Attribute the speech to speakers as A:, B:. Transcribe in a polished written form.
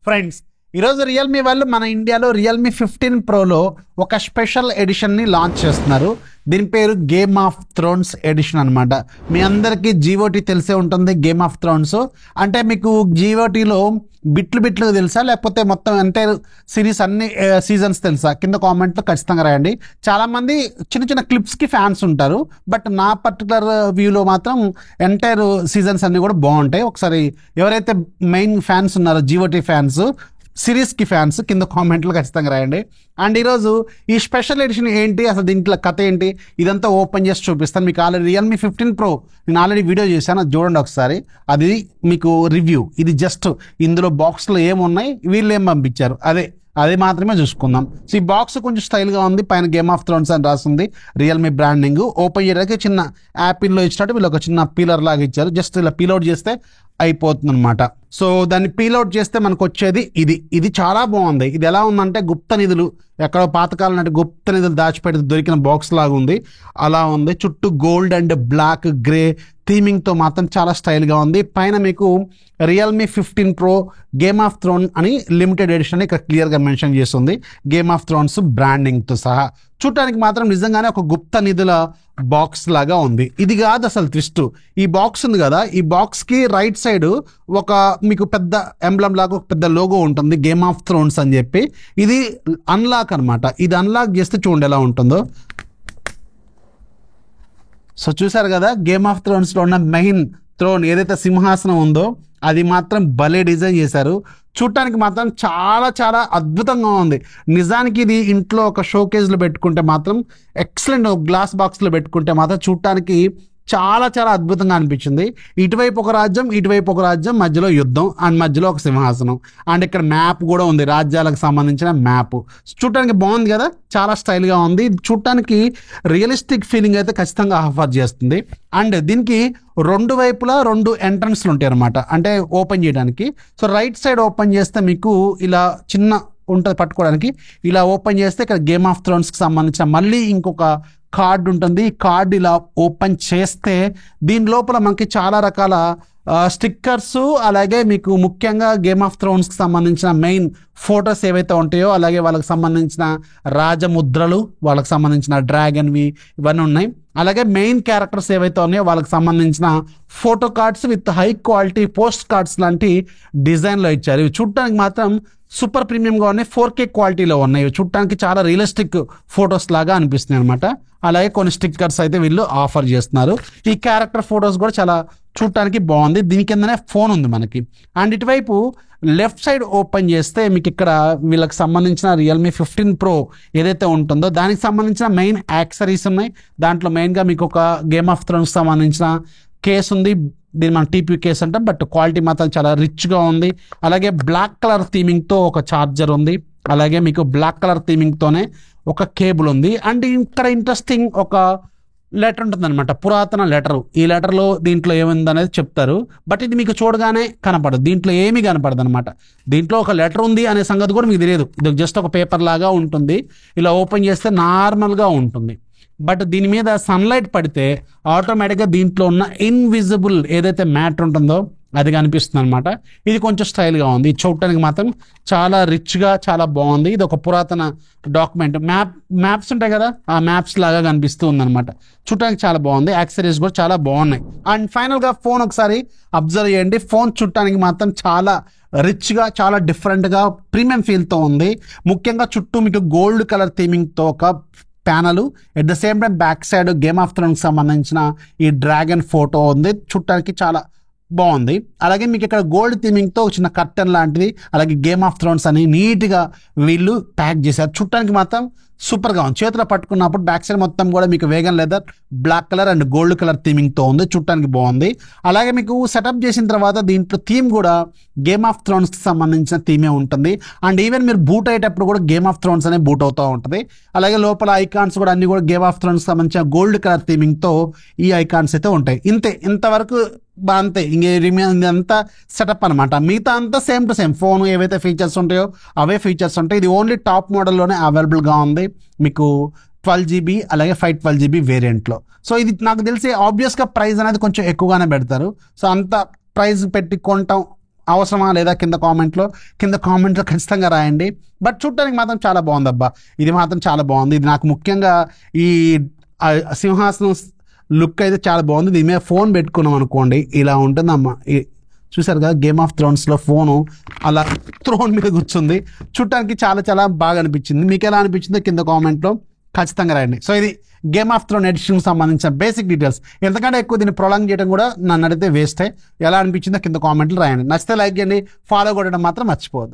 A: Friends, ఈరోజు Realme వాళ్ళు మన ఇండియాలో రియల్మీ 15 ప్రోలో ఒక స్పెషల్ ఎడిషన్ని లాంచ్ చేస్తున్నారు. దీని పేరు గేమ్ ఆఫ్ థ్రోన్స్ ఎడిషన్ అనమాట. మీ అందరికీ జీఓటీ తెలిసే ఉంటుంది. గేమ్ ఆఫ్ థ్రోన్స్ అంటే మీకు జీఓటీలో బిట్లు తెలుసా, లేకపోతే మొత్తం ఎంటైర్ సిరీస్ అన్ని సీజన్స్ తెలుసా? కింద కామెంట్లో ఖచ్చితంగా రాయండి. చాలామంది చిన్న చిన్న క్లిప్స్కి ఫ్యాన్స్ ఉంటారు, బట్ నా పర్టికులర్ వ్యూలో మాత్రం ఎంటైర్ సీజన్స్ అన్నీ కూడా బాగుంటాయి. ఒకసారి ఎవరైతే మెయిన్ ఫ్యాన్స్ ఉన్నారో జీఓటీ ఫ్యాన్స్, సిరీస్కి ఫ్యాన్స్, కింద కామెంట్లో ఖచ్చితంగా రాయండి. అండ్ ఈరోజు ఈ స్పెషల్ ఎడిషన్ ఏంటి, అసలు దీంట్లో కథ ఏంటి, ఇదంతా ఓపెన్ చేసి చూపిస్తాను. మీకు ఆల్రెడీ రియల్మీ 15 ప్రో నేను ఆల్రెడీ వీడియో చేశాను, అది చూడండి ఒకసారి. అది మీకు రివ్యూ. ఇది జస్ట్ ఇందులో బాక్స్లో ఏమున్నాయి, వీళ్ళు ఏం పంపించారు, అది మాత్రమే చూసుకుందాం. సో ఈ బాక్స్ కొంచెం స్టైల్గా ఉంది. పైన గేమ్ ఆఫ్ థ్రోన్స్ అని రాస్తుంది, రియల్మీ బ్రాండింగ్. ఓపెన్ చేయడానికి చిన్న యాపిల్లో ఇచ్చినట్టు వీళ్ళు ఒక చిన్న పీలర్ లాగా ఇచ్చారు. జస్ట్ ఇలా పీల్అవుట్ చేస్తే అయిపోతుంది అనమాట. సో దాన్ని పీల్అవుట్ చేస్తే మనకు వచ్చేది ఇది చాలా బాగుంది. ఇది ఎలా ఉందంటే గుప్త నిధులు, ఎక్కడో పాతకాలం నాటి గుప్త నిధులు దాచిపెడితే దొరికిన బాక్స్ లాగా ఉంది. అలా ఉంది. చుట్టూ గోల్డ్ అండ్ బ్లాక్ గ్రే థీమింగ్తో మాత్రం చాలా స్టైల్గా ఉంది. పైన మీకు Realme 15 pro game of throne అని లిమిటెడ్ ఎడిషన్ ఇక్కడ క్లియర్గా మెన్షన్ చేస్తుంది, గేమ్ ఆఫ్ థ్రోన్స్ బ్రాండింగ్తో సహా. చూడటానికి మాత్రం నిజంగానే ఒక గుప్త నిధుల బాక్స్ లాగా ఉంది. ఇది కాదు అసలు ట్విస్ట్. ఈ బాక్స్ ఉంది కదా, ఈ బాక్స్కి రైట్ సైడ్ ఒక మీకు పెద్ద ఎంబ్లమ్ లాగా ఒక పెద్ద లోగో ఉంటుంది, గేమ్ ఆఫ్ థ్రోన్స్ అని చెప్పి. ఇది అన్లాక్ అనమాట. ఇది అన్లాక్ చేస్తే చూడండి ఎలా ఉంటుందో. సో చూసారు కదా, గేమ్ ఆఫ్ థ్రోన్స్లో ఉన్న మెయిన్ థ్రోన్ ఏదైతే సింహాసనం ఉందో అది మాత్రం భలే డిజైన్ చేశారు. చూడటానికి మాత్రం చాలా చాలా అద్భుతంగా ఉంది. నిజానికి ఇది ఇంట్లో ఒక షోకేజ్లో పెట్టుకుంటే మాత్రం ఎక్సలెంట్, గ్లాస్ బాక్స్లో పెట్టుకుంటే మాత్రం చూడటానికి చాలా చాలా అద్భుతంగా అనిపించింది. ఇటువైపు ఒక రాజ్యం, ఇటువైపు ఒక రాజ్యం, మధ్యలో యుద్ధం, అండ్ మధ్యలో ఒక సింహాసనం, అండ్ ఇక్కడ మ్యాప్ కూడా ఉంది, రాజ్యాలకు సంబంధించిన మ్యాప్. చూడటానికి బాగుంది కదా, చాలా స్టైల్గా ఉంది. చూడటానికి రియలిస్టిక్ ఫీలింగ్ అయితే ఖచ్చితంగా ఆఫర్ చేస్తుంది. అండ్ దీనికి రెండు వైపులా 2 ఎంట్రన్స్లు ఉంటాయి అనమాట, అంటే ఓపెన్ చేయడానికి. సో రైట్ సైడ్ ఓపెన్ చేస్తే మీకు ఇలా చిన్న ఉంటుంది పట్టుకోవడానికి. ఇలా ఓపెన్ చేస్తే ఇక్కడ గేమ్ ఆఫ్ థ్రోన్స్కి సంబంధించిన మళ్ళీ ఇంకొక కార్డ్ ఉంటుంది. ఈ కార్డ్ ఇలా ఓపెన్ చేస్తే దీని లోపల మనకి చాలా రకాల స్టిక్కర్స్, అలాగే మీకు ముఖ్యంగా గేమ్ ఆఫ్ థ్రోన్స్కి సంబంధించిన మెయిన్ ఫొటోస్ ఏవైతే ఉంటాయో, అలాగే వాళ్ళకి సంబంధించిన రాజముద్రలు, వాళ్ళకి సంబంధించిన డ్రాగన్వి ఇవన్నీ ఉన్నాయి. అలాగే మెయిన్ క్యారెక్టర్స్ ఏవైతే ఉన్నాయో వాళ్ళకి సంబంధించిన photo cards with high quality post cards లాంటి డిజైన్లో ఇచ్చారు. ఇవి చూడటానికి మాత్రం సూపర్ ప్రీమియంగా ఉన్నాయి, 4K క్వాలిటీలో ఉన్నాయి. చూడటానికి చాలా రియలిస్టిక్ ఫొటోస్ లాగా అనిపిస్తున్నాయి అనమాట. అలాగే కొన్ని స్టిక్కర్స్ అయితే వీళ్ళు ఆఫర్ చేస్తున్నారు. ఈ క్యారెక్టర్ ఫొటోస్ కూడా చాలా చూడటానికి బాగుంది. దీని కిందనే ఫోన్ ఉంది మనకి. అండ్ ఇటువైపు లెఫ్ట్ సైడ్ ఓపెన్ చేస్తే మీకు ఇక్కడ వీళ్ళకి సంబంధించిన రియల్మీ 15 ప్రో ఏదైతే ఉంటుందో దానికి సంబంధించిన మెయిన్ యాక్సరీస్ ఉన్నాయి. దాంట్లో మెయిన్గా మీకు ఒక గేమ్ ఆఫ్ థ్రోన్స్ సంబంధించిన కేస్ ఉంది. దీన్ని మనం టీపీ కేస్ అంటాం, బట్ క్వాలిటీ మాత్రం చాలా రిచ్గా ఉంది. అలాగే బ్లాక్ కలర్ థీమింగ్తో ఒక ఛార్జర్ ఉంది. అలాగే మీకు బ్లాక్ కలర్ థీమింగ్తోనే ఒక కేబుల్ ఉంది. అండ్ ఇక్కడ ఇంట్రెస్టింగ్ ఒక లెటర్ ఉంటుంది అనమాట, పురాతన లెటరు. ఈ లెటర్లో దీంట్లో ఏముంది అనేది చెప్తారు, బట్ ఇది మీకు చూడగానే కనపడదు, దీంట్లో ఏమీ కనపడదు అనమాట. దీంట్లో ఒక లెటర్ ఉంది అనే సంగతి కూడా మీకు తెలియదు. ఇది జస్ట్ ఒక పేపర్ లాగా ఉంటుంది. ఇలా ఓపెన్ చేస్తే నార్మల్గా ఉంటుంది, బట్ దీని మీద సన్లైట్ పడితే ఆటోమేటిక్గా దీంట్లో ఉన్న ఇన్విజిబుల్ ఏదైతే మ్యాటర్ ఉంటుందో అది కనిపిస్తుంది అనమాట. ఇది కొంచెం స్టైల్గా ఉంది. చూడటానికి మాత్రం చాలా రిచ్గా చాలా బాగుంది. ఇది ఒక పురాతన డాక్యుమెంట్, మ్యాప్స్ ఉంటాయి కదా, ఆ మ్యాప్స్ లాగా కనిపిస్తూ ఉందన్నమాట. చూడటానికి చాలా బాగుంది. యాక్సరీస్ కూడా చాలా బాగున్నాయి. అండ్ ఫైనల్గా ఫోన్ ఒకసారి అబ్జర్వ్ చేయండి. ఫోన్ చూడటానికి మాత్రం చాలా రిచ్గా, చాలా డిఫరెంట్గా ప్రీమియం ఫీల్తో ఉంది. ముఖ్యంగా చుట్టూ మీకు గోల్డ్ కలర్ థీమింగ్తో ఒక panel, at the same time back side game of థ్రోన్కి సంబంధించిన ఈ డ్రాగన్ ఫోటో ఉంది. చూడటానికి చాలా బాగుంది. అలాగే మీకు ఇక్కడ గోల్డ్ థీమింగ్తో చిన్న కర్టన్ లాంటిది, అలాగే గేమ్ ఆఫ్ థ్రోన్స్ అని నీట్గా వీళ్ళు ప్యాక్ చేశారు. చూడటానికి మాత్రం సూపర్గా ఉంది. చేతిలో పట్టుకున్నప్పుడు బ్యాక్ సైడ్ మొత్తం కూడా మీకు vegan leather, black colour and gold colour థీమింగ్తో ఉంది. చూడటానికి బాగుంది. అలాగే మీకు సెటప్ చేసిన తర్వాత దీంట్లో థీమ్ కూడా గేమ్ ఆఫ్ థ్రోన్స్కి సంబంధించిన థీమే ఉంటుంది. అండ్ ఈవెన్ మీరు బూట్ అయ్యేటప్పుడు కూడా గేమ్ ఆఫ్ థ్రోన్స్ అనే బూట్ అవుతూ ఉంటుంది. అలాగే లోపల ఐకాన్స్ కూడా అన్ని కూడా గేమ్ ఆఫ్ థ్రోన్స్కి సంబంధించిన గోల్డ్ కలర్ థీమింగ్తో ఈ ఐకాన్స్ అయితే ఉంటాయి. ఇంతవరకు అంతే, ఇంకేంతా సెటప్ అనమాట. మిగతా అంతా సేమ్ టు సేమ్. ఫోన్ ఏవైతే ఫీచర్స్ ఉంటాయో అవే ఫీచర్స్ ఉంటాయి. ఇది ఓన్లీ టాప్ మోడల్లోనే అవైలబుల్గా ఉంది మీకు 12GB అలాగే 512GB వేరియంట్లో. సో ఇది నాకు తెలిసి ఆబ్వియస్గా ప్రైస్ అనేది కొంచెం ఎక్కువగానే పెడతారు. సో అంత ప్రైస్ పెట్టి కొనటం అవసరమా లేదా కింద కామెంట్లో ఖచ్చితంగా రాయండి. బట్ చూడటానికి మాత్రం చాలా బాగుంది అబ్బా, ఇది మాత్రం చాలా బాగుంది. ఇది నాకు ముఖ్యంగా ఈ సింహాసనం లుక్ అయితే చాలా బాగుంది. దీని మీద ఫోన్ పెట్టుకున్నాం అనుకోండి ఇలా ఉంటుందమ్మా. చూసారు కదా గేమ్ ఆఫ్ థ్రోన్స్లో ఫోను అలా థ్రోన్ మీద కూర్చుంది. చూడటానికి చాలా చాలా బాగా అనిపించింది. మీకు ఎలా అనిపించిందో కింద కామెంట్లో ఖచ్చితంగా రాయండి. సో ఇది గేమ్ ఆఫ్ థ్రోన్ ఎడిషన్కి సంబంధించిన బేసిక్ డీటెయిల్స్. ఎంతకంటే ఎక్కువ దీన్ని ప్రొలాంగ్ చేయడం కూడా నన్ను అడిగితే వేస్టే. ఎలా అనిపించిందో కింద కామెంట్లు రాయండి. నచ్చితే లైక్ చేయండి, ఫాలో కొట్టడం మాత్రం మర్చిపోవద్దు.